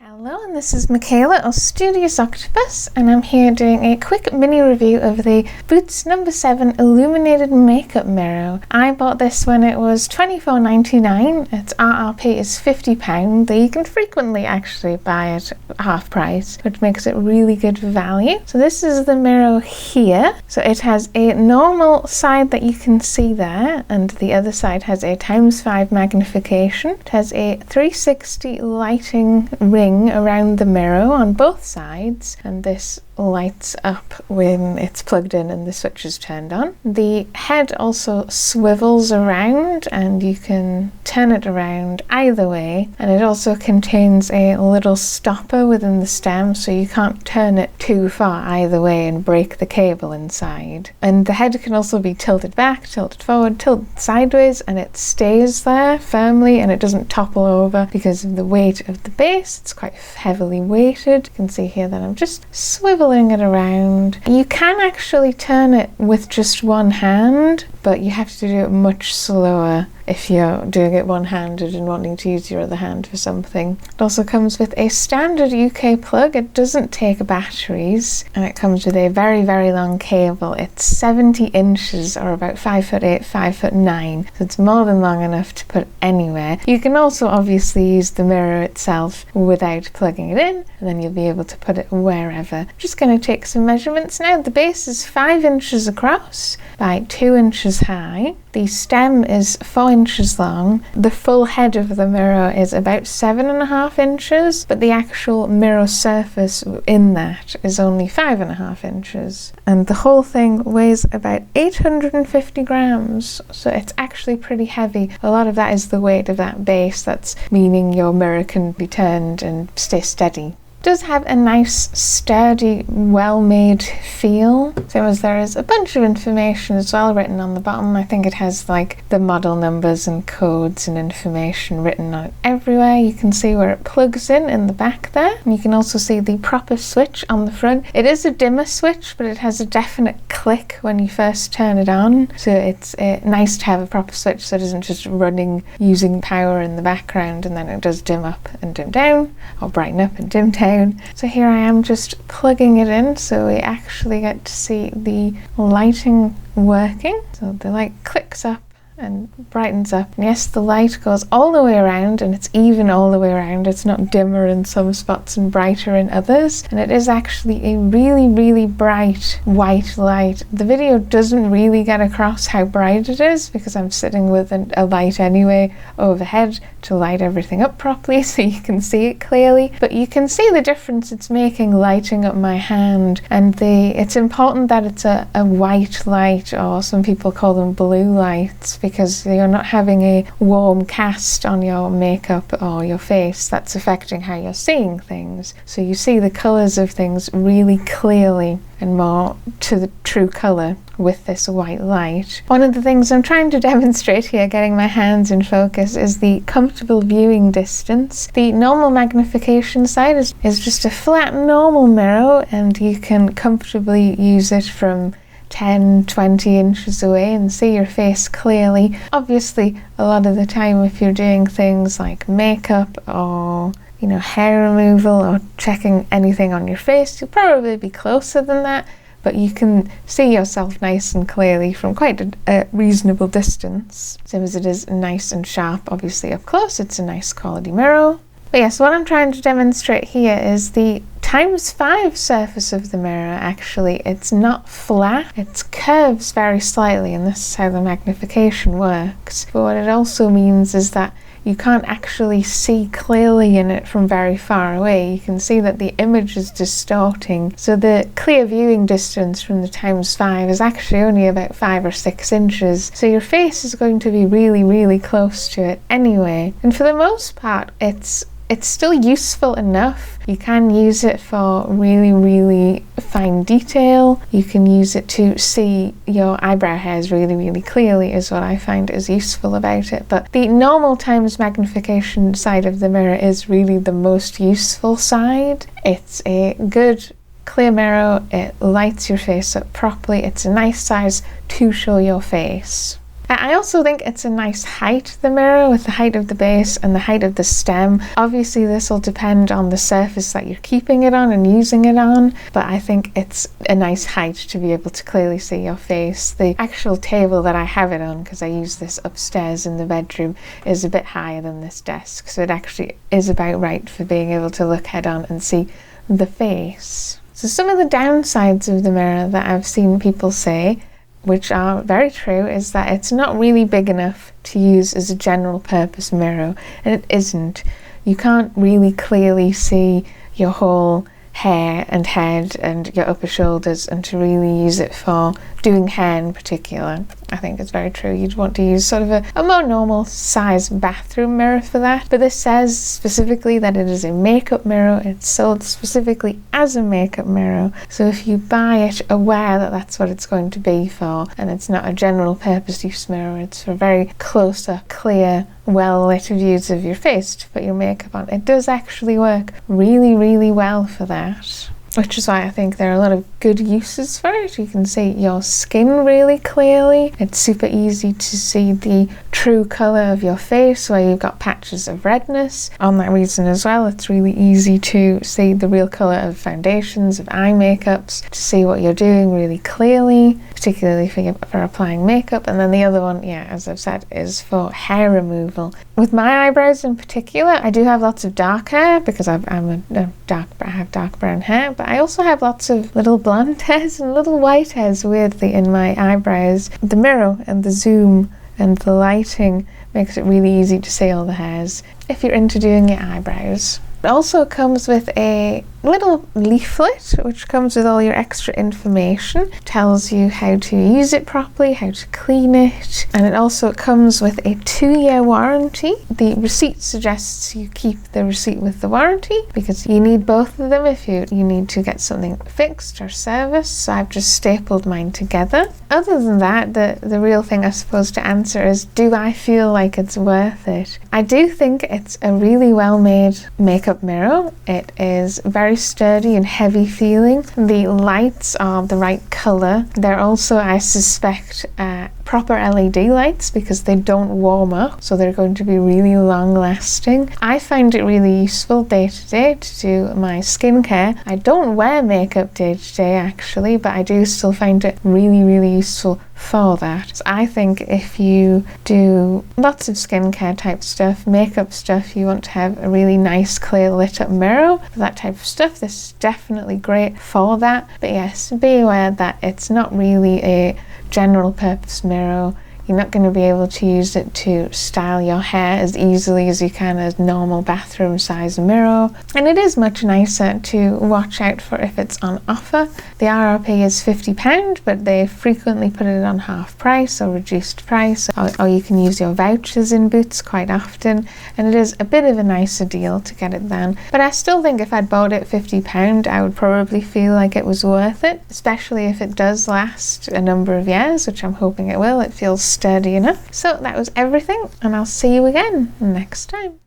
Hello, and this is Michaela of Studious Octopus, and I'm here doing a quick mini review of the Boots No7 Illuminated Makeup Mirror. I bought this when it was $24.99. Its RRP is £50, though you can frequently actually buy it half price, which makes it really good value. So this is the mirror here. So it has a normal side that you can see there, and the other side has a ×5 magnification. It has a 360 lighting ring around the mirror on both sides, and this lights up when it's plugged in and the switch is turned on. The head also swivels around and you can turn it around either way, and it also contains a little stopper within the stem so you can't turn it too far either way and break the cable inside. And the head can also be tilted back, tilted forward, tilted sideways, and it stays there firmly and it doesn't topple over because of the weight of the base. It's quite heavily weighted. You can see here that I'm just swiveling it around. You can actually turn it with just one hand, but you have to do it much slower if you're doing it one-handed and wanting to use your other hand for something. It also comes with a standard UK plug. It doesn't take batteries, and it comes with a very, very long cable. It's 70 inches or about 5'8", 5'9", so it's more than long enough to put anywhere. You can also obviously use the mirror itself without plugging it in, and then you'll be able to put it wherever. I'm just going to take some measurements now. The base is 5 inches across by 2 inches high. The stem is 4 inches long. The full head of the mirror is about 7.5 inches, but the actual mirror surface in that is only 5.5 inches. And the whole thing weighs about 850 grams, so it's actually pretty heavy. A lot of that is the weight of that base. That's meaning your mirror can be turned and stay steady. Does have a nice, sturdy, well-made feel. Same as there is a bunch of information as well written on the bottom. I think it has like the model numbers and codes and information written on it everywhere. You can see where it plugs in the back there. And you can also see the proper switch on the front. It is a dimmer switch, but it has a definite click when you first turn it on. So it's nice to have a proper switch so it isn't just running using power in the background and then it does dim up and dim down, or brighten up and dim down. So here I am just plugging it in so we actually get to see the lighting working. So the light clicks up and brightens up, and yes, the light goes all the way around and it's even all the way around. It's not dimmer in some spots and brighter in others, and it is actually a really, really bright white light. The video doesn't really get across how bright it is because I'm sitting with a light anyway overhead to light everything up properly so you can see it clearly, but you can see the difference it's making lighting up my hand. And it's important that it's a white light, or some people call them blue lights, because you're not having a warm cast on your makeup or your face that's affecting how you're seeing things. So you see the colours of things really clearly and more to the true colour with this white light. One of the things I'm trying to demonstrate here, getting my hands in focus, is the comfortable viewing distance. The normal magnification side is just a flat normal mirror, and you can comfortably use it from 10-20 inches away and see your face clearly. Obviously, a lot of the time if you're doing things like makeup or hair removal or checking anything on your face, you'll probably be closer than that, but you can see yourself nice and clearly from quite a reasonable distance. Same as it is nice and sharp, obviously up close. It's a nice quality mirror. But yes, what I'm trying to demonstrate here is the ×5 surface of the mirror. Actually, it's not flat, it curves very slightly, and this is how the magnification works. But what it also means is that you can't actually see clearly in it from very far away. You can see that the image is distorting. So the clear viewing distance from the ×5 is actually only about 5 or 6 inches. So your face is going to be really, really close to it anyway. And for the most part, it's still useful enough. You can use it for really, really fine detail. You can use it to see your eyebrow hairs really, really clearly, is what I find is useful about it. But the normal times magnification side of the mirror is really the most useful side. It's a good clear mirror. It lights your face up properly. It's a nice size to show your face. I also think it's a nice height, the mirror, with the height of the base and the height of the stem. Obviously this will depend on the surface that you're keeping it on and using it on, but I think it's a nice height to be able to clearly see your face. The actual table that I have it on, because I use this upstairs in the bedroom, is a bit higher than this desk, so it actually is about right for being able to look head on and see the face. So some of the downsides of the mirror that I've seen people say, which are very true, is that it's not really big enough to use as a general purpose mirror, and it isn't. You can't really clearly see your whole hair and head and your upper shoulders, and to really use it for doing hair in particular, I think it's very true. You'd want to use sort of a more normal size bathroom mirror for that. But this says specifically that it is a makeup mirror. It's sold specifically as a makeup mirror, so if you buy it aware that that's what it's going to be for, and it's not a general purpose use mirror, it's for very closer, clear, well lit views of your face to put your makeup on. It does actually work really, really well for that, which is why I think there are a lot of good uses for it. You can see your skin really clearly. It's super easy to see the true colour of your face where you've got patches of redness. On that reason as well, it's really easy to see the real colour of foundations, of eye makeups, to see what you're doing really clearly, particularly for applying makeup. And then the other one, yeah, as I've said, is for hair removal. With my eyebrows in particular, I do have lots of dark hair because I have dark brown hair, but I also have lots of little blonde hairs and little white hairs weirdly in my eyebrows. The mirror and the zoom and the lighting makes it really easy to see all the hairs if you're into doing your eyebrows. It also comes with a little leaflet which comes with all your extra information, tells you how to use it properly, how to clean it, and it also comes with a 2-year warranty. The receipt suggests you keep the receipt with the warranty because you need both of them if you need to get something fixed or serviced, so I've just stapled mine together. Other than that, the real thing I suppose to answer is, do I feel like it's worth it? I do think it's a really well made makeup mirror. It is very sturdy and heavy feeling. The lights are the right colour. They're also, I suspect, proper LED lights because they don't warm up, so they're going to be really long lasting. I find it really useful day to day to do my skincare. I don't wear makeup day to day actually, but I do still find it really, really useful for that. So I think if you do lots of skincare type stuff, makeup stuff, you want to have a really nice clear lit up mirror for that type of stuff, this is definitely great for that. But yes, be aware that it's not really a general purpose mirror. You're not going to be able to use it to style your hair as easily as you can a normal bathroom size mirror, and it is much nicer to watch out for if it's on offer. The RRP is £50, but they frequently put it on half price or reduced price, or you can use your vouchers in Boots quite often, and it is a bit of a nicer deal to get it then. But I still think if I'd bought it £50, I would probably feel like it was worth it, especially if it does last a number of years, which I'm hoping it will. It feels sturdy enough. So that was everything, and I'll see you again next time.